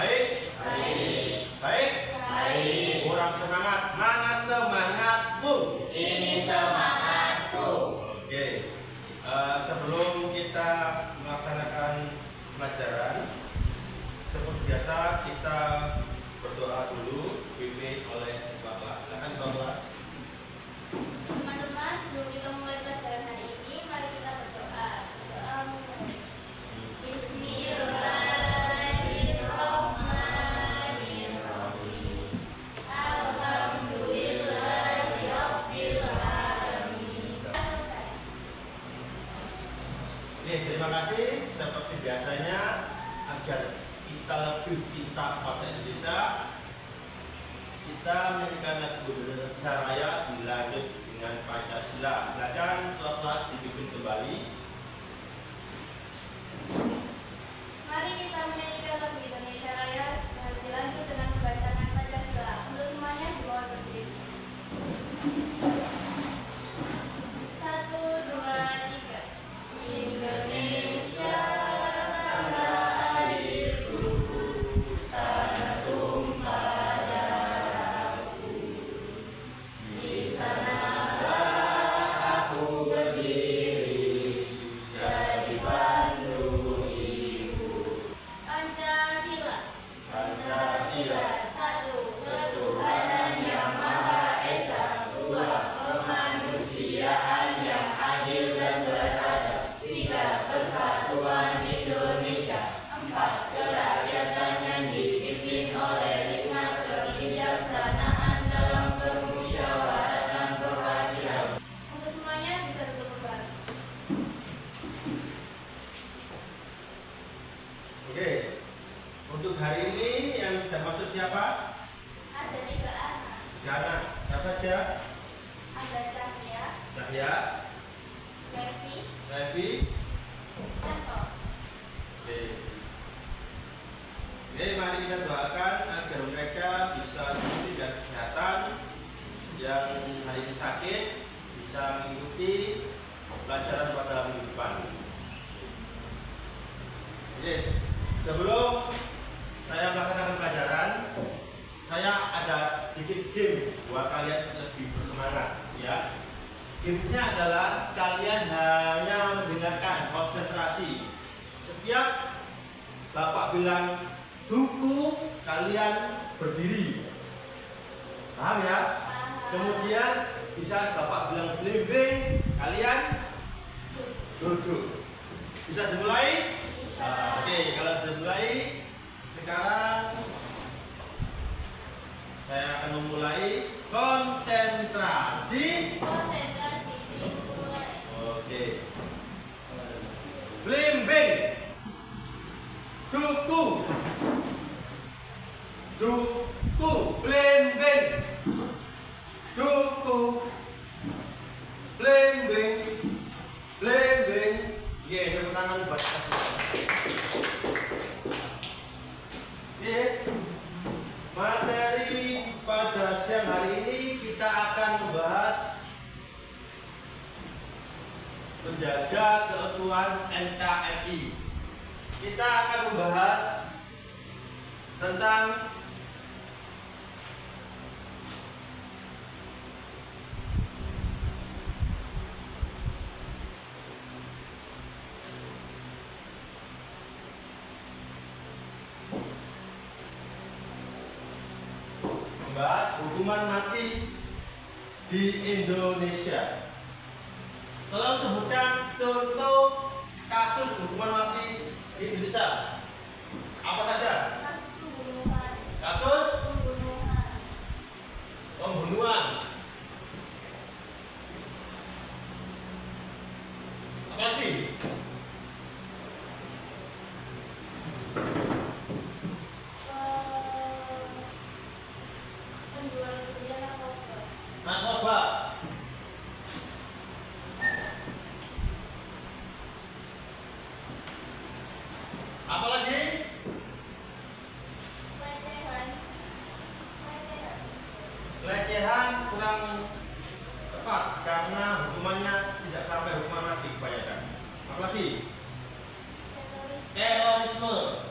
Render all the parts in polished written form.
Baik? Baik. Baik? Baik. Kurang semangat. Mana semangatmu? Ini semangatku. Oke. Sebelum kita melaksanakan pelajaran, seperti biasa kita berdoa dulu, dipimpin oleh Bapak. Silakan Bapak. Teman-teman, sebelum kita mulai pelajaran hari ini, mari kita berdoa. Doa mulai. Bismillahirrahmanirrahim. Alhamdulillahirabbil alamin. Selesai. Oke, terima kasih. Seperti biasanya, agar kita lebih pintar bahasa Indonesia, kita menyanyikan lagu Indonesia Raya dilanjut dengan Pancasila. Silakan telah dibikin kembali. Mari kita menyanyikan lagu Indonesia Raya dan dilanjut dengan membacakan Pancasila. Untuk semuanya dimohon berdiri. 1, 2, 3. Indonesia tanah airku, tanah tumpah darahku. Di sanalah aku berdiri, jadi pandu ibu. Pancasila. Pancasila. 1. Ketuhanan yang Maha Esa. 2. Kemanusiaan yang adil dan beradab. 3. Persatuan Indonesia. 4. Kerakyatan yang dipimpin oleh hikmat kebijaksanaan dalam permusyawaratan perwakilan. Untuk semuanya bisa duduk kembali. Oke, untuk hari ini yang sudah masuk siapa? Ada 3 anak. Jana. Siapa saja? Ada Cahya, Cahya, Levi, Levi. Yanto. Oke. Oke, mari kita doakan agar mereka bisa diberikan kesehatan, yang hari ini sakit bisa mengikuti pelajaran pada minggu depan. Oke, sebelum saya melaksanakan pelajaran, saya ada sedikit game buat kalian lebih bersemangat, ya. Gamenya adalah kalian hanya mendengarkan, konsentrasi. Setiap Bapak bilang duku, kalian berdiri. Paham ya? Kemudian bisa Bapak bilang blimbing, kalian duduk. Bisa dimulai? Bisa. Oke, kalau sudah mulai, sekarang saya akan memulai konsentrasi. Konsentrasi dimulai. Oke. Blimbing. Duku. Duku. Blimbing. Duku. Blimbing. Blimbing. Oke, tepuk tangan buat kita. Oke. Materi pada siang hari ini kita akan membahas menjaga keutuhan NKRI. Kita akan membahas tentang hukuman mati di Indonesia. Tolong sebutkan contoh kasus hukuman mati di Indonesia. Apa saja? Kasus pembunuhan. Kasus Pembunuhan. pembunuhan. Apa lagi? Penjualan narkoba. Narkoba. Apa lagi? Pelecehan. Pelecehan kurang tepat karena hukumannya tidak sampai hukuman mati kebanyakan. Apa lagi? Teroris. Terorisme.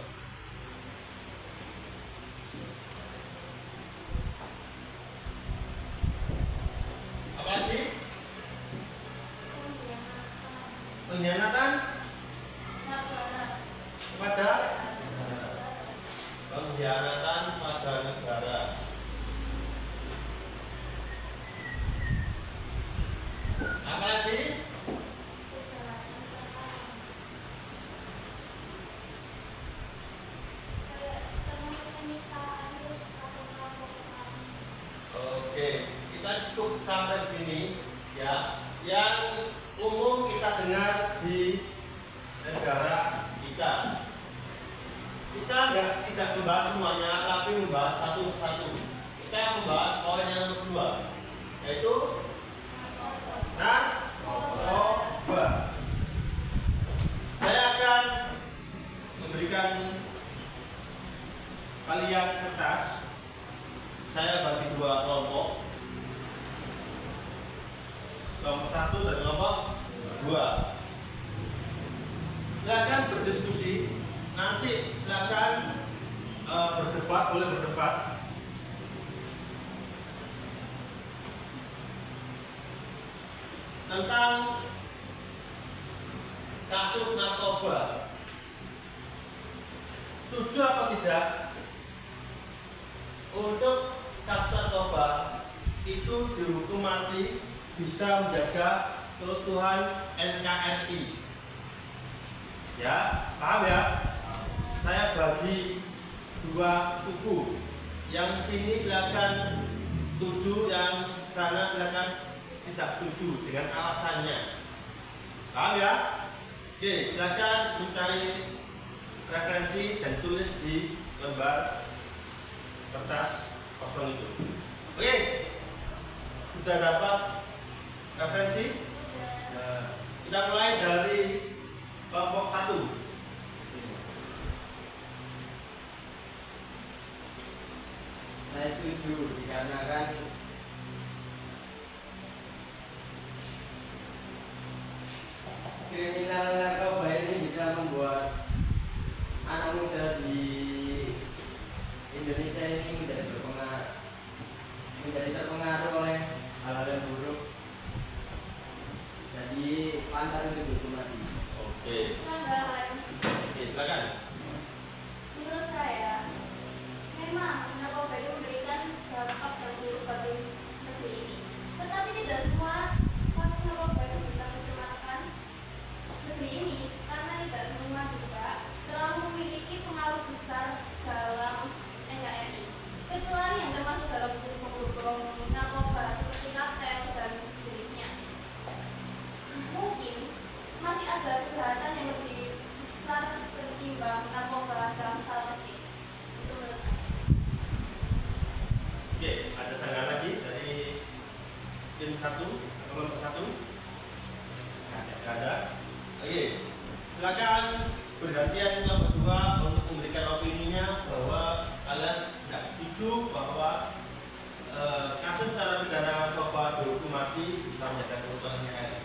pengkhianatan pada negara. Apa lagi? Oke, kita cukup sampai sini ya. Yang umum kita dengar di negara kita. Kita tidak membahas semuanya, tapi membahas satu persatu. Kita membahas poin yang kedua, yaitu narkoba. Saya akan memberikan kalian kertas. Saya bagi dua kelompok. Kelompok 1 dan kelompok 2. Silakan berdiskusi. Nanti silakan berdebat, boleh berdebat. Tentang kasus narkoba. Setuju apa tidak? Untuk kasus narkoba itu dihukum mati bisa menjaga keutuhan NKRI. Ya, paham ya? Saya bagi dua kubu. Yang sini silakan setuju, yang sana silakan tidak setuju dengan alasannya. Paham ya? Oke, silakan mencari referensi dan tulis di lembar kertas kosong itu. Oke, sudah dapat referensi? Kita mulai dari kelompok 1. Saya setuju dikarenakan kriminal narkoba ini bisa membuat anak muda di Indonesia ini menjadi terpengaruh oleh hal-hal yang buruk. Jadi pantas untuk dihukum mati. Oke. Tambahan. Oke, silakan. Menurut saya, memang narkoba itu memberikan dampak yang buruk bagi negeri ini. Tetapi tidak semua kasus narkoba itu bisa mencemarkan negeri ini, karena tidak semua juga terlalu memiliki pengaruh besar dalam NKRI. Kecuali yang termasuk dalam grup-grup narkoba seperti kartel dan sejenisnya. Mungkin masih ada kejahatan yang lebih besar ketimbang narkoba dalam skala kecil. Itu menurut saya. Oke, ada sanggahan lagi dari tim 1, kelompok 1? Tidak ada. Oke, silakan bergantian kelompok 2 untuk memberikan opininya bahwa kalian tidak setuju bahwa kasus narapidana narkoba dihukum mati bisa menjadi keutuhan NKRI.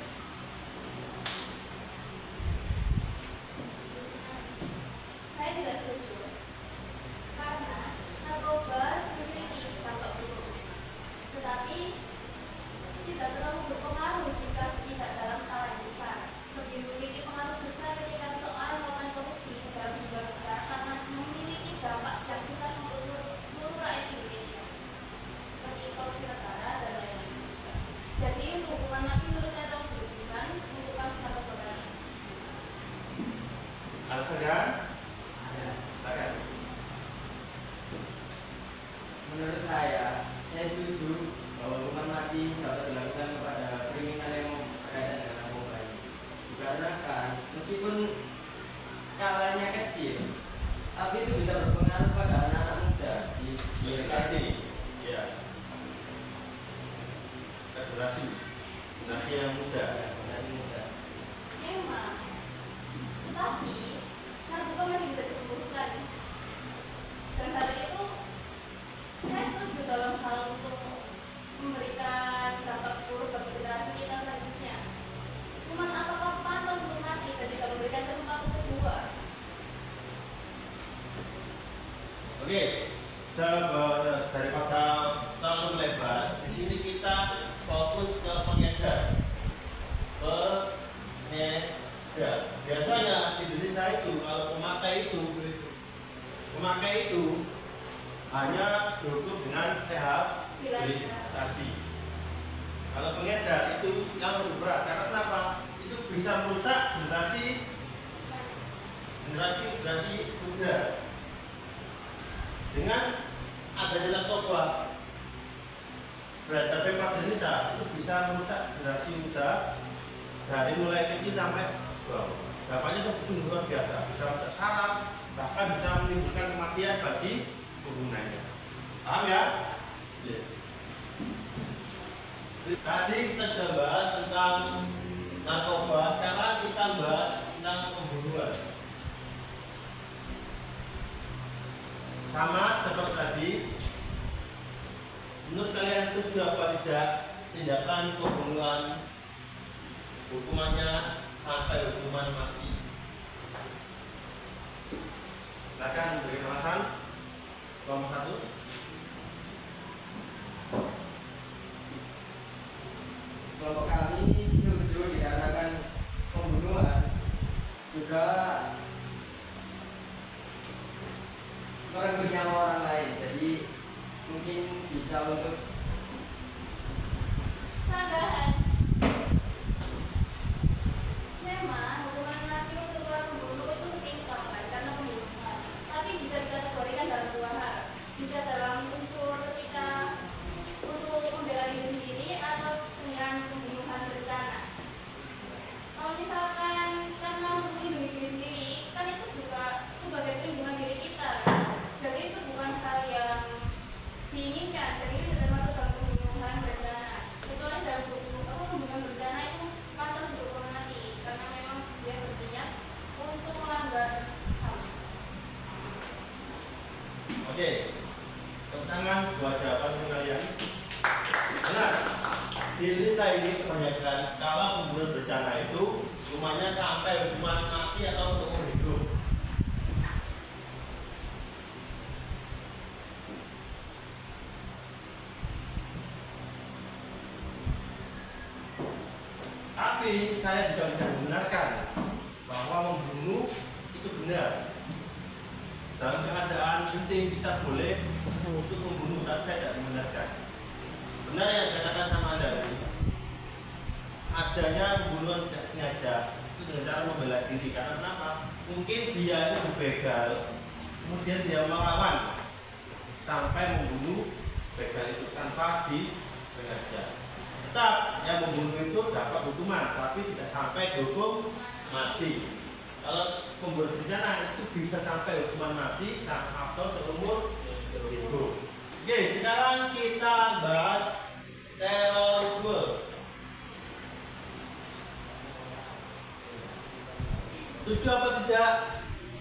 Saya tidak setuju karena narkoba memiliki dampak buruk, tetapi tidak terlalu berpengaruh jika tidak dalam skala yang besar. Lebih memiliki pengaruh besar ketika seseorang melakukan korupsi dalam jumlah besar karena memiliki dampak yang besar untuk seluruh rakyat Indonesia, seperti korupsi negara dan lain-lain. Jadi untuk hukuman mati menurut saya terlalu berlebihan untuk kasus narkoba kali ini. Ada sanggahan? Silakan. Menurut saya setuju bahwa hukuman mati dapat dilakukan kepada kriminal yang berkaitan dengan narkoba ini. Dikarenakan meskipun skalanya kecil, tapi itu bisa berpengaruh pada anak-anak muda di Generasi, ya. Generasi yang muda. generasi muda. Memang, tapi narkoba masih bisa disembuhkan. Dan hal itu saya setuju dalam hal untuk memberikan dampak buruk bagi generasi kita selanjutnya. Cuman apakah pantas untuk mati dan tidak memberikan kesempatan kedua? Oke, daripada terlalu lebar, di sini kita fokus ke pengedar. Biasanya di Indonesia itu kalau pemakai itu Memakai itu hanya cukup dengan rehabilitasi. Kalau pengedar itu yang lebih berat, karena kenapa? Itu bisa merusak generasi muda. Dengan adanya narkoba, beredar bebas di Indonesia itu bisa merusak generasi muda dari mulai kecil sampai bawah. Dampaknya itu luar biasa, bisa merusak saraf, bahkan bisa menimbulkan kematian bagi penggunanya. Paham ya? Ya. Tadi kita sudah bahas tentang narkoba, sekarang kita bahas tentang pembunuhan. Sama seperti tadi, menurut kalian setuju apa tidak tindakan pembunuhan hukumannya sampai hukuman mati? Silakan beri alasan. Nomor 1. Kelompok kami setuju dikarenakan pembunuhan juga merenggut nyawa orang lain, jadi mungkin bisa untuk Sanggahan. Memang hukuman mati untuk orang pembunuh itu setimpal kan, karena pembunuhan. Tapi bisa dikategorikan dalam dua hal. Bisa dalam unsur ketika untuk membela diri sendiri atau dengan pembunuhan berencana. Kalau misalkan karena untuk melindungi diri sendiri, kan itu juga sebagai perlindungan diri kita kan. Jadi itu bukan hal yang diinginkan, dan itu tidak termasuk dalam pembunuhan berencana. Kecuali dalam pembunuhan berencana itu pantas untuk hukuman mati, karena memang dia berniat untuk melanggar HAM. Oke. Tepuk tangan buat jawaban kalian. Benar. Di Indonesia ini kebanyakan kalau pembunuhan berencana itu hukumannya sampai hukuman mati atau seumur hidup. Tapi saya juga tidak membenarkan bahwa membunuh itu benar. Dalam keadaan penting kita boleh untuk membunuh, tapi saya tidak membenarkan. Benar yang dikatakan sama Anda, adanya pembunuhan tidak sengaja itu dengan cara membela diri. Karena kenapa? Mungkin dia itu begal, kemudian dia melawan sampai membunuh begal itu tanpa disengaja. Tetap yang membunuh itu dapat hukuman, tapi tidak sampai dihukum mati. Kalau pembunuhan berencana itu bisa sampai hukuman mati atau seumur hidup. Oke, sekarang kita bahas terorisme. Setuju apa tidak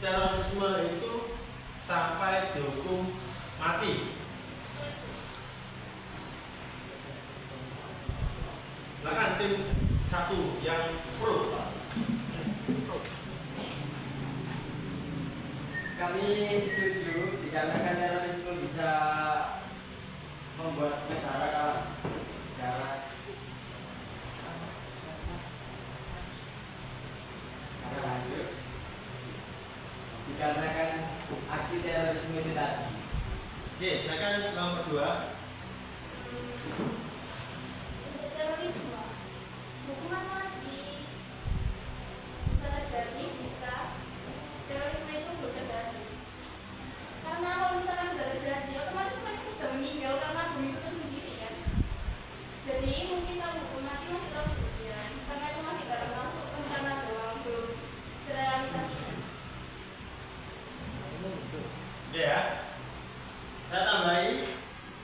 terorisme itu sampai dihukum mati? Silakan tim satu yang pro. kami setuju dikarenakan terorisme bisa membuat negara kalah. Lanjut. Dikarenakan aksi terorisme itu tadi. Oke, silakan nomor 2. Untuk terorisme, hukuman mati bisa terjadi jika terorisme itu belum terjadi. Karena kalau misalkan sudah terjadi, otomatis mereka sudah meninggal karena bom itu sendiri kan. Jadi mungkin kalau hukuman mati masih terlalu berlebihan, karena itu masih dalam masuk rencana doang, belum terrealisasikan. Ya, saya tambahi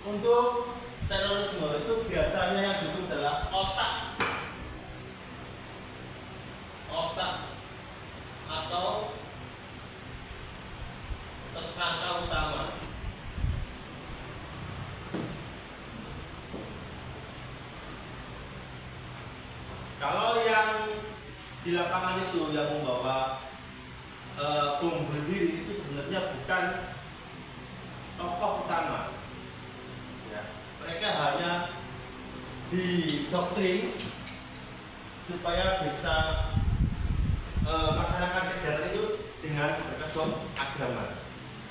untuk terorisme itu biasanya yang duduk adalah otak atau tersangka utama. Kalau yang di lapangan itu yang membawa bom bunuh diri itu sebenarnya bukan tokoh utama. Ya, mereka hanya didoktrin supaya bisa melaksanakan kegiatan itu dengan berkedok agama.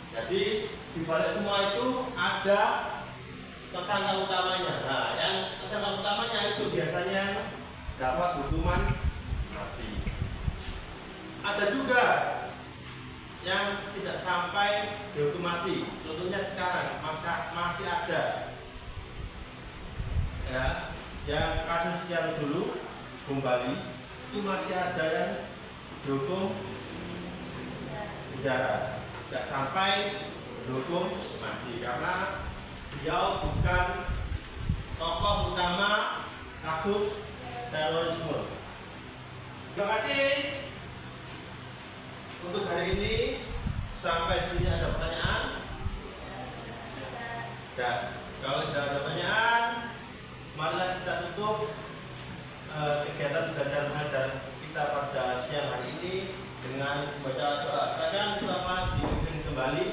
Ya, Jadi di balik semua itu ada tersangka utamanya. Nah, yang tersangka utamanya itu biasanya dapat hukuman mati. Ada juga yang tidak sampai dihukum mati. Contohnya sekarang masih ada ya, yang kasus yang dulu Bung Bali itu masih ada yang dihukum penjara, tidak sampai dihukum mati karena beliau bukan tokoh utama kasus terorisme. Terima kasih untuk hari ini. Sampai di sini ada pertanyaan? Dan kalau tidak ada pertanyaan, marilah kita tutup kegiatan belajar mengajar kita pada siang hari ini dengan membaca doa. Silakan Bapak dipimpin kembali.